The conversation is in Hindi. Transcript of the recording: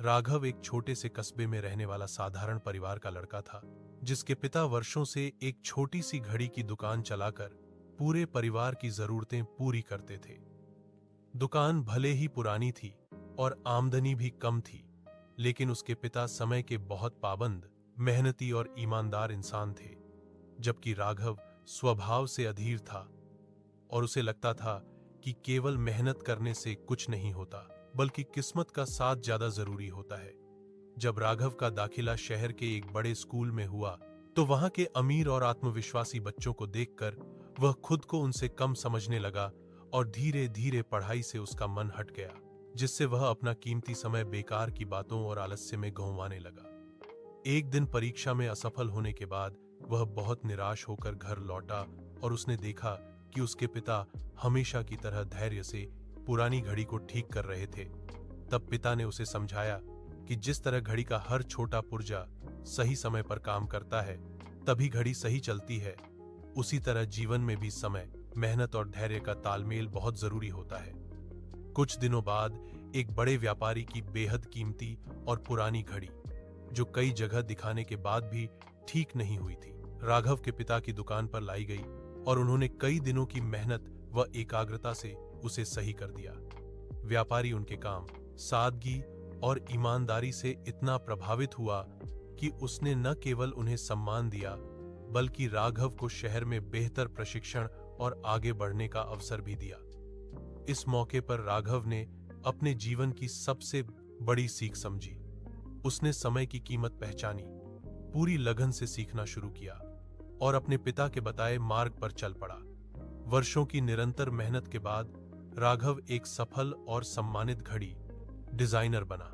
राघव एक छोटे से कस्बे में रहने वाला साधारण परिवार का लड़का था, जिसके पिता वर्षों से एक छोटी सी घड़ी की दुकान चलाकर पूरे परिवार की जरूरतें पूरी करते थे। दुकान भले ही पुरानी थी और आमदनी भी कम थी, लेकिन उसके पिता समय के बहुत पाबंद, मेहनती और ईमानदार इंसान थे, जबकि राघव स्वभाव से अधीर था और उसे लगता था कि केवल मेहनत करने से कुछ नहीं होता, बल्कि किस्मत का साथ ज्यादा जरूरी होता है। जब राघव का दाखिला शहर के एक बड़े स्कूल में हुआ, तो वहां के अमीर और आत्मविश्वासी बच्चों को देखकर वह खुद को उनसे कम समझने लगा और धीरे धीरे पढ़ाई से उसका मन हट गया, जिससे वह अपना कीमती समय बेकार की बातों और आलस्य में गंवाने लगा। एक दिन परीक्षा में असफल होने के बाद वह बहुत निराश होकर घर लौटा और उसने देखा कि उसके पिता हमेशा की तरह धैर्य से पुरानी घड़ी को ठीक कर रहे थे। तब पिता ने उसे समझाया कि जिस तरह घड़ी का हर छोटा पुर्जा सही समय पर काम करता है, तभी घड़ी सही चलती है, उसी तरह जीवन में भी समय, मेहनत और धैर्य का तालमेल बहुत जरूरी होता है। कुछ दिनों बाद एक बड़े व्यापारी की बेहद कीमती और पुरानी घड़ी, जो कई जगह दिखाने के बाद भी ठीक नहीं हुई थी, राघव के पिता की दुकान पर लाई गई और उन्होंने कई दिनों की मेहनत व एकाग्रता से उसे सही कर दिया। व्यापारी उनके काम, सादगी और ईमानदारी से इतना प्रभावित हुआ कि उसने न केवल उन्हें सम्मान दिया, बल्कि राघव को शहर में बेहतर प्रशिक्षण और आगे बढ़ने का अवसर भी दिया। इस मौके पर राघव ने अपने जीवन की सबसे बड़ी सीख समझी। उसने समय की कीमत पहचानी, पूरी लगन से सीखना शुरू किया और अपने पिता के बताए मार्ग पर चल पड़ा। वर्षों की निरंतर मेहनत के बाद राघव एक सफल और सम्मानित घड़ी डिजाइनर बना।